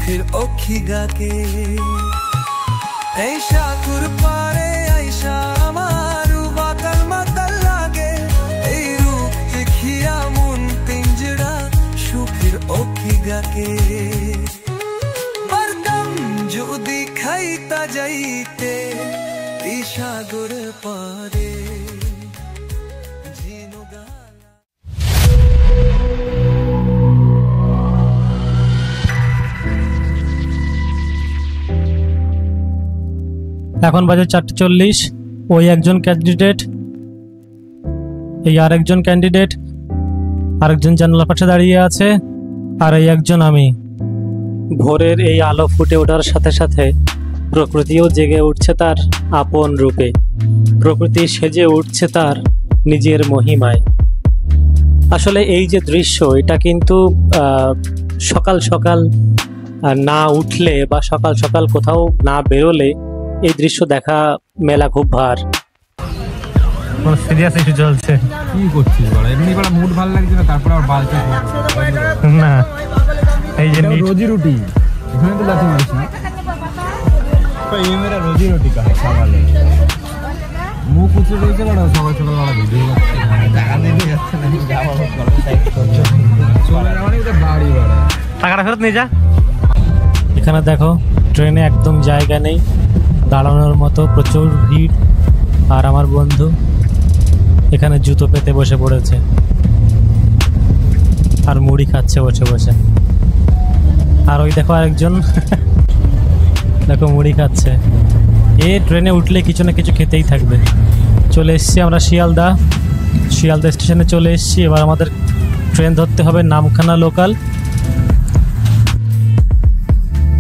সুখের অক্ষি গাকে এই সাকুর পারে আইসা আমার বাতাল মাতাল লাগে এই রূপ দেখিয়া মন পিঞ্জরা সুখের অক্ষি গাকে পারতাম যদি খাইতা যাইতে এই সাগর পারে। এখন বাজে 4:40। ওই একজন ক্যান্ডিডেট, এই আরেকজন ক্যান্ডিডেট, আরেকজন জানালার পাশে দাঁড়িয়ে আছে, আর এই একজন আমি। ভোরের এই আলো ফুটে ওঠার সাথে সাথে প্রকৃতিও জেগে উঠছে তার আপন রূপে, প্রকৃতি সেজে উঠছে তার নিজের মহিমায়। আসলে এই যে দৃশ্য, এটা কিন্তু সকাল সকাল না উঠলে বা সকাল সকাল কোথাও না বেরোলে এই দৃশ্য দেখা মেলা খুব ভার। সিরিয়াস ইস্যু চলছে। কি করছিস বড়? এমনি বড় মুড ভালো লাগছে না, তারপর আর বালতি না, এই যে রোজি রুটি এখানে তো লাথি মারিস না। তো এই মেরা রোজি রুটি কা সকালে মুখ উঁচু রয়েছে বড়, সকাল সকাল বড় ভিডিও করছে, টাকা দিয়ে যাচ্ছে না, যাওয়া বড় সাইড করছে, চলে যাওয়ারই তো বাড়ি বড়, টাকাটা ফেরত নিয়ে যা। এখানে দেখো ট্রেনে একদম জায়গা নেই দাঁড়ানোর মতো, প্রচুর ভিড়। আর আমার বন্ধু এখানে জুতো পেতে বসে পড়েছে আর মুড়ি খাচ্ছে বসে বসে। আর ওই দেখো আরেকজন দেখো মুড়ি খাচ্ছে। এ ট্রেনে উঠলে কিছু না কিছু খেতেই থাকবে। চলে এসছি আমরা শিয়ালদা স্টেশনে চলে এসছি। এবার আমাদের ট্রেন ধরতে হবে নামখানা লোকাল।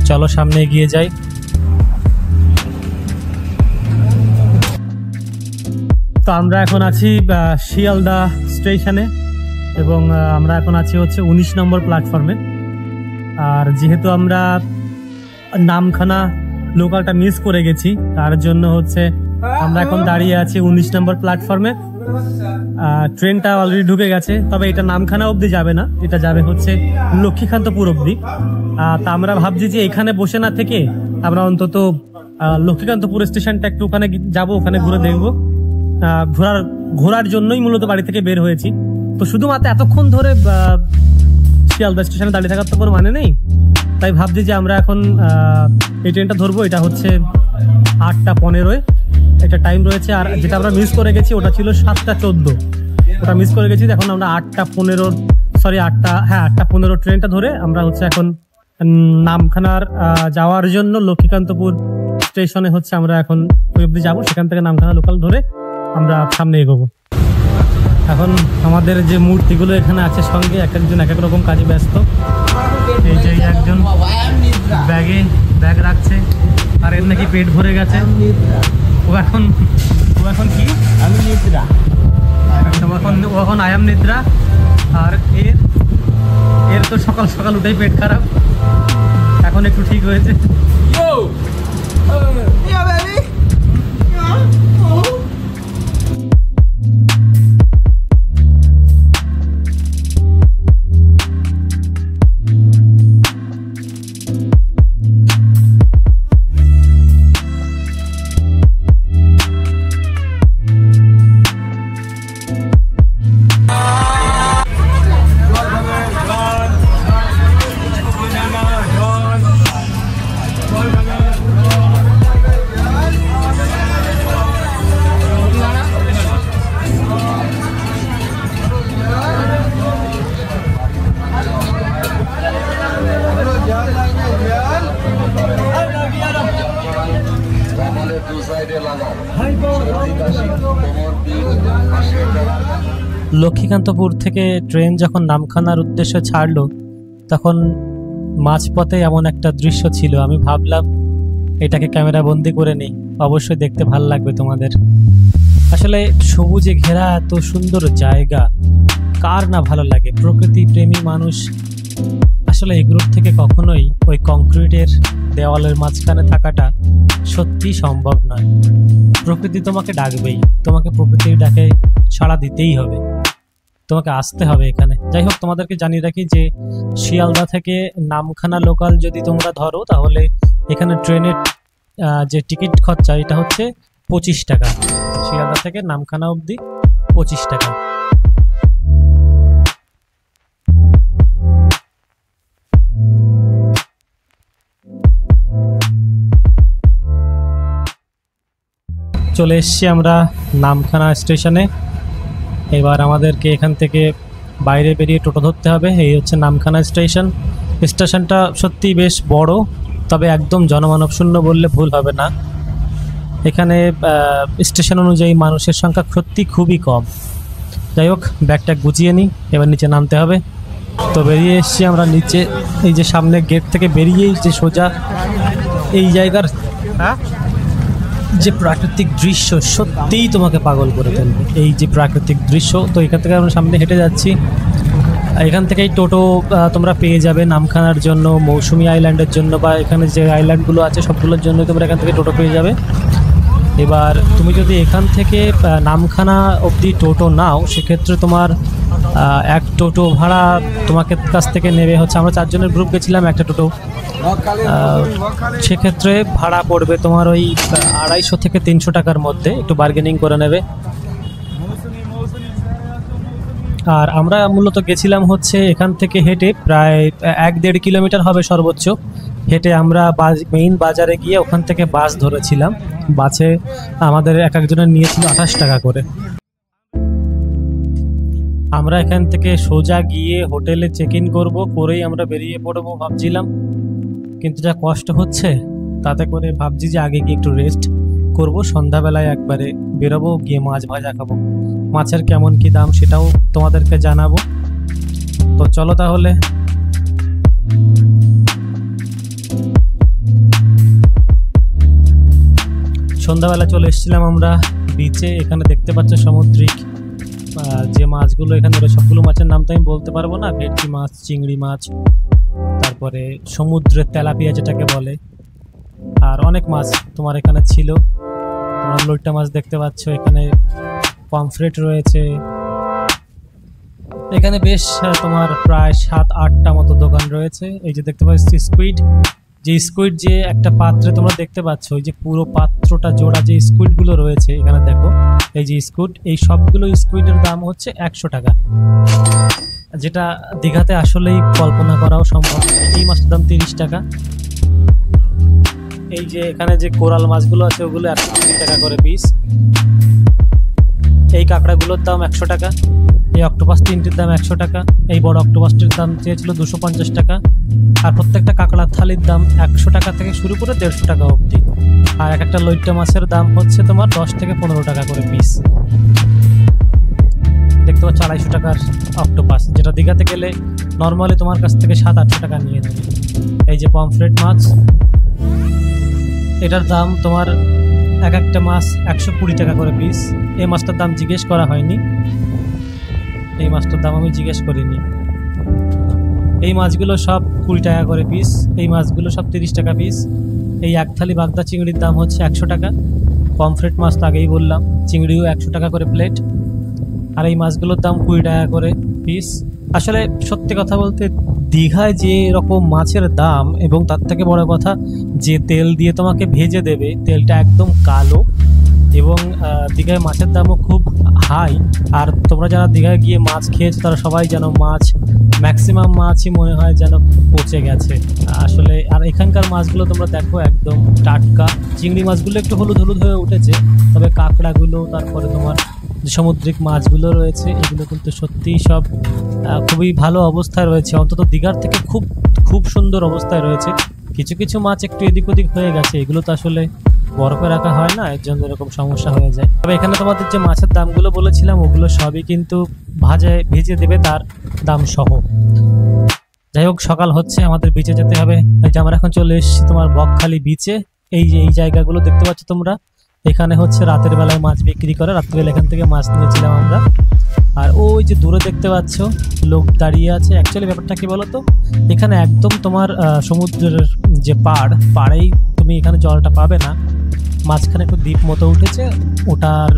চলো সামনে এগিয়ে যাই। তো আমরা এখন আছি শিয়ালদা স্টেশনে এবং আমরা এখন আছি হচ্ছে 19 নম্বর প্ল্যাটফর্মে। আর যেহেতু আমরা নামখানা লোকালটা মিস করে গেছি, তার জন্য হচ্ছে আমরা এখন দাঁড়িয়ে আছি 19 নম্বর প্ল্যাটফর্মে। ট্রেনটা অলরেডি ঢুকে গেছে, তবে এটা নামখানা অবধি যাবে না, এটা যাবে হচ্ছে লক্ষ্মীকান্তপুর অবধি। তা আমরা ভাবছি যে এখানে বসে না থেকে আমরা অন্তত লক্ষ্মীকান্তপুর স্টেশনটা একটু ওখানে যাবো, ওখানে ঘুরে দেখবো। ঘোরার জন্যই মূলত বাড়ি থেকে বের হয়েছি। তো শুধুমাত্র এতক্ষণ ধরে শিয়ালদা স্টেশনে দাঁড়িয়ে থাকার তো কোনো মানে নেই, তাই ভাবছি যে আমরা এখন এই ট্রেনটা ধরবো। এটা হচ্ছে 8:15 একটা টাইম রয়েছে। আর যেটা আমরা মিস করে গেছি ওটা ছিল 7:14, ওটা মিস করে গেছি। এখন আমরা 8:15 ট্রেনটা ধরে আমরা হচ্ছে এখন নামখানার যাওয়ার জন্য লক্ষ্মীকান্তপুর স্টেশনে হচ্ছে আমরা এখন ওই অবধি যাবো। সেখান থেকে নামখানা লোকাল ধরে আমরা সামনে এগোবো। এখন আমাদের যে মূর্তিগুলো এখানে আছে সঙ্গে এক একজন এক এক রকম কাজে ব্যস্ত। এই যে একজন ব্যাগ রাখছে, আর এর নাকি পেট ভরে গেছে। ও এখন কি ও এখন আয়াম নিদ্রা। আর এর তো সকাল সকাল উঠেই পেট খারাপ, এখন একটু ঠিক হয়েছে। লক্ষ্মীকান্তপুর থেকে ট্রেন যখন নামখানার উদ্দেশ্যে ছাড়লো তখন মাঝপথে এমন একটা দৃশ্য ছিল, আমি ভাবলাম এটাকে ক্যামেরা বন্দি করে নিই, অবশ্যই দেখতে ভালো লাগবে তোমাদের। আসলে সবুজে ঘেরা এত সুন্দর জায়গা কার না ভালো লাগে? প্রকৃতি প্রেমী মানুষ আসলে এগুলোর থেকে কখনোই ওই কংক্রিটের দেওয়ালের মাঝখানে থাকাটা সত্যি সম্ভব নয়। প্রকৃতি তোমাকে ডাকবেই, তোমাকে প্রকৃতির ডাকে সাড়া দিতেই হবে। তোমাকে আসতে হবে এখানে। যাই হোক, তোমাদেরকে জানিয়ে রাখি যে শিয়ালদা থেকে নামখানা লোকাল যদি তোমরা ধরো তাহলে এখানে ট্রেনের যে টিকিট খরচা এটা হচ্ছে 25 টাকা। শিয়ালদা থেকে নামখানা অবধি 25 টাকা। চলে এসছি আমরা নামখানা স্টেশনে। এবার আমাদেরকে এখান থেকে বাইরে বেরিয়ে টোটো ধরতে হবে। এই হচ্ছে নামখানা স্টেশন। স্টেশনটা সত্যি বেশ বড়, তবে একদম জনমানব শূন্য বললে ভুল হবে না। এখানে স্টেশন অনুযায়ী মানুষের সংখ্যা সত্যি খুবই কম। যাই হোক, ব্যাগটা গুছিয়ে নিই, এবার নিচে নামতে হবে। তো বেরিয়ে এসছি আমরা নিচে। এই যে সামনে গেট থেকে বেরিয়েই যে সোজা এই জায়গার যে প্রাকৃতিক দৃশ্য সত্যিই তোমাকে পাগল করে ফেলবে। এই যে প্রাকৃতিক দৃশ্য, তো এখান থেকে আমরা সামনে হেঁটে যাচ্ছি। এখান থেকেই টোটো তোমরা পেয়ে যাবে নামখানার জন্য, মৌসুমী আইল্যান্ডের জন্য, বা এখানে যে আইল্যান্ডগুলো আছে সবগুলোর জন্য তোমরা এখান থেকে টোটো পেয়ে যাবে। এবার তুমি যদি এখান থেকে নামখানা অবধি টোটো নাও, সেক্ষেত্রে তোমার এক টোটো ভাড়া তোমাকে কাছ থেকে নেবে হচ্ছে, আমরা 4 জনের গ্রুপ গেছিলাম একটা টোটো, সেক্ষেত্রে ভাড়া পড়বে তোমার ওই 250 থেকে 300 টাকার মধ্যে, একটু বার্গেনিং করে নেবে। আর আমরা মূলত গেছিলাম হচ্ছে এখান থেকে হেঁটে প্রায় 1-1.5 কিলোমিটার হবে সর্বোচ্চ। হেঁটে আমরা মেইন বাজারে গিয়ে ওখান থেকে বাস ধরেছিলাম। বাসে আমাদের এক একজনের নিয়েছিল 28 টাকা করে। আমরা এখান থেকে সোজা গিয়ে হোটেলে চেক ইন করবো, করেই আমরা বেরিয়ে পড়বো ভাবছিলাম, কিন্তু যা কষ্ট হচ্ছে তাতে করে ভাবছি যে আগে গিয়ে একটু রেস্ট করবো, সন্ধ্যাবেলায় একবারে বেরোবো, গিয়ে মাছ ভাজা খাবো। মাছের কেমন কি দাম সেটাও তোমাদেরকে জানাবো। তো চলো তাহলে। সন্ধ্যাবেলা চলে এসেছিলাম আমরা বিচে। এখানে দেখতে পাচ্ছ সামুদ্রিক যে মাছগুলো এখানে রয়েছে, সবগুলো মাছের নাম তো আমি বলতে পারবো না। ভেটকি মাছ, চিংড়ি মাছ, তারপরে সমুদ্রের তেলাপিয়া যেটাকে বলে, আর অনেক মাছ তোমার এখানে ছিল। তোমরা লইট্টা মাছ দেখতে পাচ্ছ, এখানে পমফ্রেট রয়েছে। এখানে বেশ তোমার প্রায় 7-8টা মতো দোকান রয়েছে। এই যে দেখতে পাচ্ছি স্কুইড, যে স্কুইড যে একটা পাত্রে তোমরা দেখতে পাচ্ছ, ওই যে পুরো পাত্রটা জোড়া যে স্কুইডগুলো রয়েছে এখানে দেখো, এই যে স্কুইড, এই সবগুলো স্কুইডের দাম হচ্ছে 100 টাকা, যেটা দীঘাতে আসলেই কল্পনা করাও সম্ভব। এই মাছটার দাম 30 টাকা। এই যে এখানে যে কোরাল মাছগুলো আছে ওগুলো 120 টাকা করে পিস। এই কাঁকড়াগুলোর দাম 100 টাকা। এই অক্টোপাস 3টির দাম 100 টাকা। এই বড় অক্টোপাসটির দাম চেয়েছিল 250 টাকা। আর প্রত্যেকটা কাঁকড়ার থালির দাম 100 টাকা থেকে শুরু করে 150 টাকা অবধি। আর এক একটা লইট্টা মাছের দাম হচ্ছে তোমার 10 থেকে 15 টাকা করে পিস। দেখতে পাচ্ছ 250 টাকার অক্টোপাস, যেটা দীঘাতে গেলে নর্মালি তোমার কাছ থেকে 700-800 টাকা নিয়ে নেবে। এই যে পমফ্রেট মাছ, এটার দাম তোমার এক একটা মাছ 120 টাকা করে পিস। এই মাছটার দাম জিজ্ঞেস করা হয়নি, এই মাছটার দাম আমি জিজ্ঞেস করিনি। এই মাছগুলো সব 20 টাকা করে পিস, এই মাছগুলো সব 30 টাকা পিস। এই এক থালি বাগদা চিংড়ির দাম হচ্ছে 100 টাকা। পমফ্রেট মাছ তো আগেই বললাম, চিংড়িও 100 টাকা করে প্লেট। আর এই মাছগুলোর দাম 20 টাকা করে পিস। আসলে সত্যি কথা বলতে দীঘায় যে রকম মাছের দাম, এবং তার থেকে বড় কথা যে তেল দিয়ে তোমাকে ভেজে দেবে, তেলটা একদম কালো, এবং দীঘায় মাছের দামও খুব হাই। আর তোমরা যারা দীঘায় গিয়ে মাছ খেয়েছো তারা সবাই যেন মাছ, ম্যাক্সিমাম মাছই মনে হয় যেন পচে গেছে আসলে। আর এখানকার মাছগুলো তোমরা দেখো একদম টাটকা। চিংড়ি মাছগুলো একটু হলুদ হলুদ হয়ে উঠেছে, তবে কাঁকড়াগুলো, তারপরে তোমার যে সামুদ্রিক মাছগুলো রয়েছে এগুলো কিন্তু সত্যিই সব খুবই ভালো অবস্থায় রয়েছে। অন্তত দীঘার থেকে খুব খুব সুন্দর অবস্থায় রয়েছে। কিছু কিছু মাছ একটু এদিক ওদিক হয়ে গেছে, এগুলো তো আসলে বরফে রাখা হয় না, এর জন্য এরকম সমস্যা হয়ে যায়। তবে এখানে তোমাদের যে মাছের দামগুলো বলেছিলাম ওগুলো সবই কিন্তু ভেজে দেবে তার দাম সহ। যাই হোক, সকাল হচ্ছে, আমাদের বিচে যেতে হবে। এই যে আমরা এখন চলে এসেছি তোমার বকখালি বিচে। এই যে এই জায়গাগুলো দেখতে পাচ্ছ তোমরা, এখানে হচ্ছে রাতের বেলায় মাছ বিক্রি করে। রাত্রিবেলা এখান থেকে মাছ নিয়েছিলাম আমরা। আর ওই যে দূরে দেখতে পাচ্ছ লোক দাঁড়িয়ে আছে। অ্যাকচুয়ালি ব্যাপারটা কি বলতো, এখানে একদম তোমার সমুদ্রের যে পাড়েই তুমি এখানে জলটা পাবে না, মাঝখানে একটু দ্বীপ মতো উঠেছে, ওটার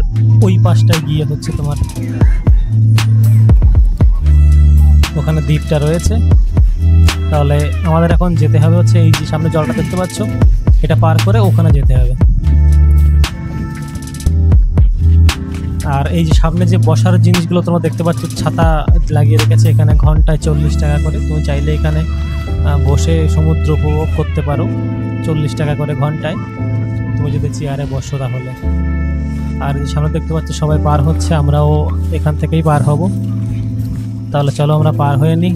ওই পাশটায় গিয়ে হচ্ছে তোমার ওখানে দ্বীপটা রয়েছে। তাহলে আমাদের এখন যেতে হবে হচ্ছে এই যে সামনে জলটা দেখতে পাচ্ছ, এটা পার করে ওখানে যেতে হবে। আর এই যে সামনে যে বসার জিনিসগুলো তোমরা দেখতে পাচ্ছ, ছাতা লাগিয়ে রেখেছে, এখানে ঘন্টায় 40 টাকা করে। তুমি চাইলে এখানে বসে সমুদ্র উপভোগ করতে পারো 40 টাকা করে ঘন্টায়, তুমি যদি চেয়ারে বসো তাহলে। আর এই সামনে দেখতে পাচ্ছ সবাই পার হচ্ছে, আমরাও এখান থেকেই পার হব। তাহলে চলো আমরা পার হয়ে নিই।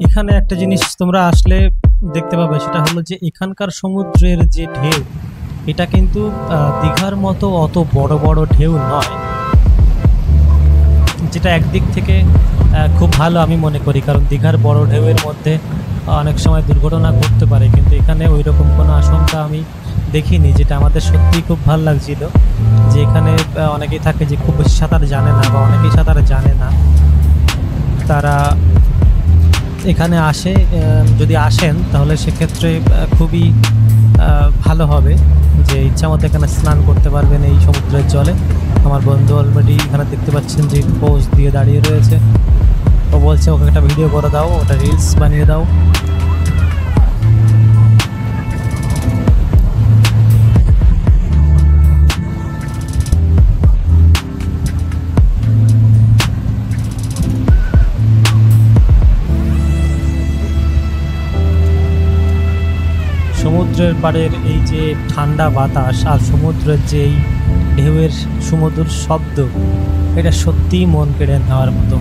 এখানে একটা জিনিস তোমরা আসলে দেখতে পাবে, সেটা হলো যে এখানকার সমুদ্রের যে ঢেউ, এটা কিন্তু দীঘার মতো অত বড় বড় ঢেউ নয়, যেটা একদিক থেকে খুব ভালো আমি মনে করি। কারণ দীঘার বড় ঢেউয়ের মধ্যে অনেক সময় দুর্ঘটনা ঘটতে পারে, কিন্তু এখানে ওই রকম কোনো আশঙ্কা আমি দেখিনি, যেটা আমাদের সত্যিই খুব ভালো লাগছিল। যে এখানে অনেকেই থাকে যে খুব বেশি সাঁতার জানে না, বা অনেকেই সাঁতার জানে না, তারা এখানে আসে, যদি আসেন তাহলে সেক্ষেত্রে খুবই ভালো হবে, যে ইচ্ছা মতো এখানে স্নান করতে পারবেন এই সমুদ্রের জলে। আমার বন্ধু অলরেডি এখানে দেখতে পাচ্ছেন যে পোজ দিয়ে দাঁড়িয়ে রয়েছে, ও বলছে ওকে একটা ভিডিও করে দাও, ওটা রিলস বানিয়ে দাও। সমুদ্রের পাড়ের এই যে ঠান্ডা বাতাস আর সমুদ্রের যে এই ঢেউয়ের সুমধুর শব্দ, এটা সত্যিই মন কেড়ে নেওয়ার মতো,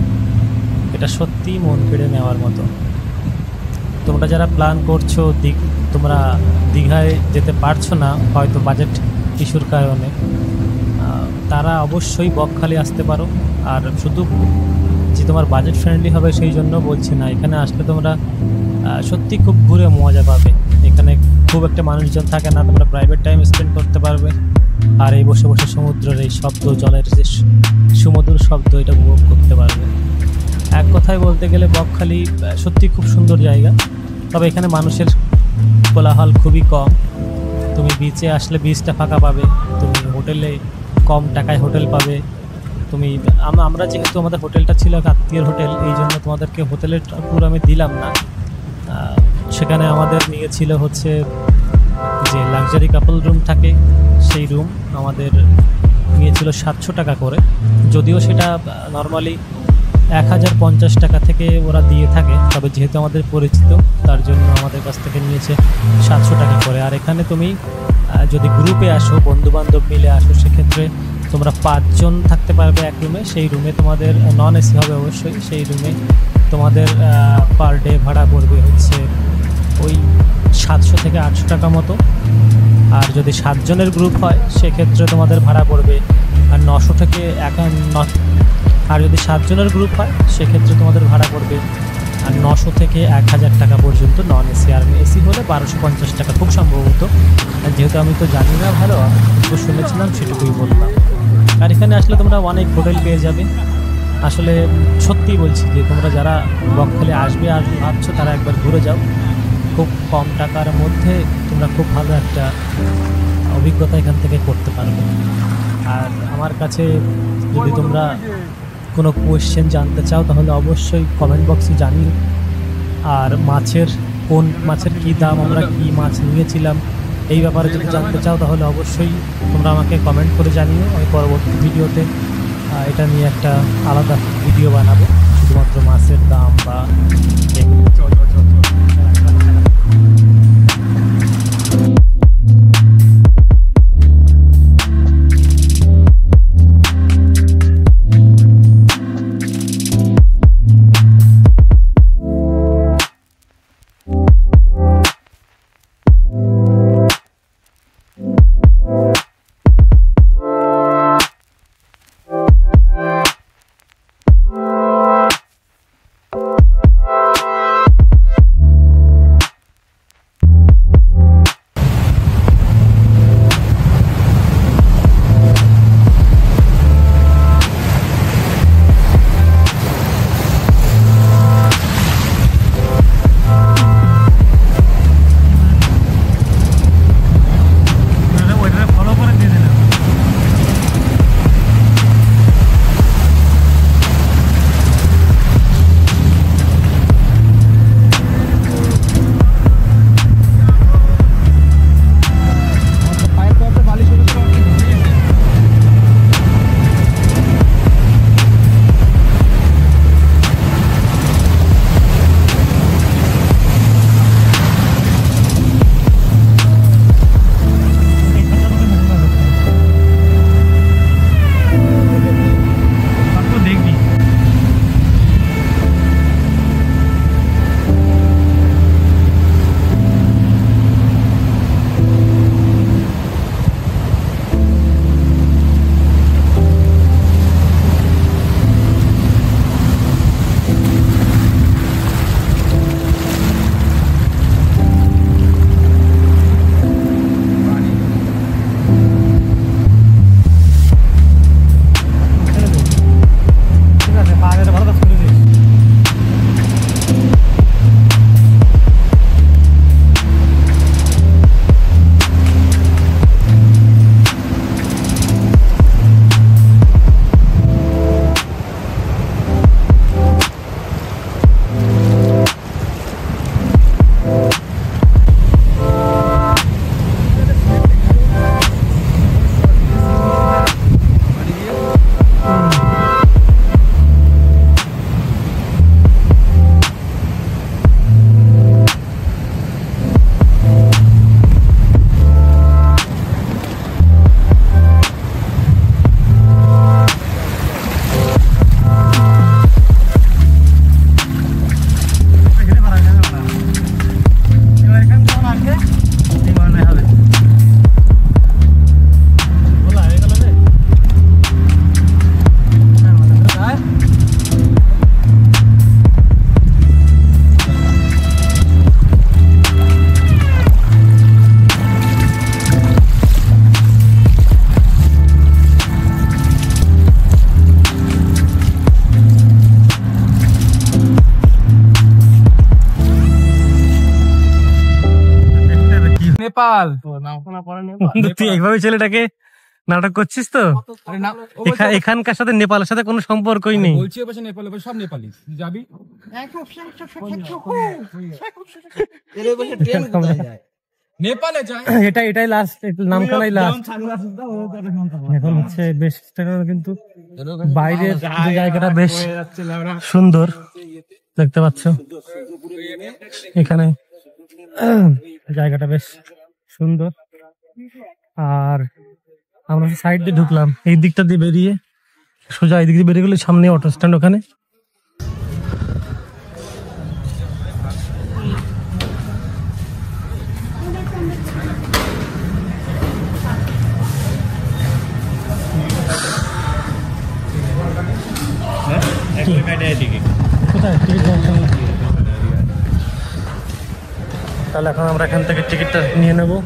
এটা সত্যিই মন কেড়ে নেওয়ার মতো। তোমরা যারা প্ল্যান করছো তোমরা দীঘায় যেতে পারছো না হয়তো বাজেট ইস্যুর কারণে, তারা অবশ্যই বকখালি আসতে পারো। আর শুধু যে তোমার বাজেট ফ্রেন্ডলি হবে সেই জন্য বলছি না, এখানে আসলে তোমরা সত্যি খুব ঘুরে মজা পাবে। এখানে খুব একটা মানুষজন থাকে না, তোমরা প্রাইভেট টাইম স্পেন্ড করতে পারবে, আর এই বসে বসে সমুদ্রের এই শব্দ, জলের যে সুমধুর শব্দ, এটা উপভোগ করতে পারবে। এক কথায় বলতে গেলে বকখালি সত্যি খুব সুন্দর জায়গা, তবে এখানে মানুষের কোলাহল খুবই কম। তুমি বিচে আসলে বিচটা ফাঁকা পাবে, তুমি হোটেলে কম টাকায় হোটেল পাবে। তুমি আমরা যেহেতু আমাদের হোটেলটা ছিল এক আত্মীয়ের হোটেল, এই জন্য তোমাদেরকে হোটেলের ট্যুর আমি দিলাম না। সেখানে আমাদের নিয়েছিল হচ্ছে যে লাক্সারি কাপল রুম থাকে, সেই রুম আমাদের নিয়েছিল 700 টাকা করে, যদিও সেটা নর্মালি 1050 টাকা থেকে ওরা দিয়ে থাকে, তবে যেহেতু আমাদের পরিচিত তার জন্য আমাদের কাছ থেকে নিয়েছে 700 টাকা করে। আর এখানে তুমি যদি গ্রুপে আসো, বন্ধুবান্ধব মিলে আসো, সেক্ষেত্রে তোমরা 5 জন থাকতে পারবে এক রুমে। সেই রুমে তোমাদের নন এসি হবে অবশ্যই, সেই রুমে তোমাদের পার ডে ভাড়া পড়বে হচ্ছে ওই 700 থেকে 800 টাকা মতো। আর যদি 7 জনের গ্রুপ হয় সেক্ষেত্রে তোমাদের ভাড়া পড়বে আর 900 থেকে আর যদি 7 জনের গ্রুপ হয় সেক্ষেত্রে তোমাদের ভাড়া পড়বে আর 900 থেকে 1000 টাকা পর্যন্ত নন এসি। আর এসি হলে 1250 টাকা খুব সম্ভবত, যেহেতু আমি তো জানি না ভালো, তো শুনেছিলাম সেটুকুই বললাম। আর এখানে আসলে তোমরা অনেক হোটেল পেয়ে যাবে। আসলে সত্যিই বলছি যে তোমরা যারা বকখালি আসবে আর ভাবছো, তারা একবার ঘুরে যাও, খুব কম টাকার মধ্যে তোমরা খুব ভালো একটা অভিজ্ঞতা এখান থেকে করতে পারবে। আর আমার কাছে যদি তোমরা কোনো কোয়েশ্চেন জানতে চাও তাহলে অবশ্যই কমেন্ট বক্সে জানিও। আর কোন মাছের কী দাম, আমরা কী মাছ নিয়েছিলাম, এই ব্যাপারে যদি জানতে চাও তাহলে অবশ্যই তোমরা আমাকে কমেন্ট করে জানিও। আমি পরবর্তী ভিডিওতে এটা নিয়ে একটা আলাদা ভিডিও বানাবো, শুধুমাত্র মাছের দাম বা নেপাল। তুই এইভাবে ছেলেটাকে নাটক করছিস তো? এখানকার সাথে নেপালের সাথে কোনো সম্পর্কই নেই। বলছি ওই পাশে নেপাল, ওই পাশে সব নেপালি। যাবি? নেপালে যায়। এটাই লাস্ট, নামখানাই লাস্ট। এখন হচ্ছে বেশ কিন্তু বাইরের যে জায়গাটা বেশ সুন্দর দেখতে পাচ্ছ। এখানে জায়গাটা বেশ সুন্দর। আর আমরা সাইড দিয়ে ঢুকলাম, এই দিকটা দিয়ে বেরিয়ে সোজা এই দিক দিয়ে বেরিয়ে গেলে সামনে অটো স্ট্যান্ড, ওখানে তাহলে এখন আমরা এখান থেকে টিকিটটা নিয়ে নেবো।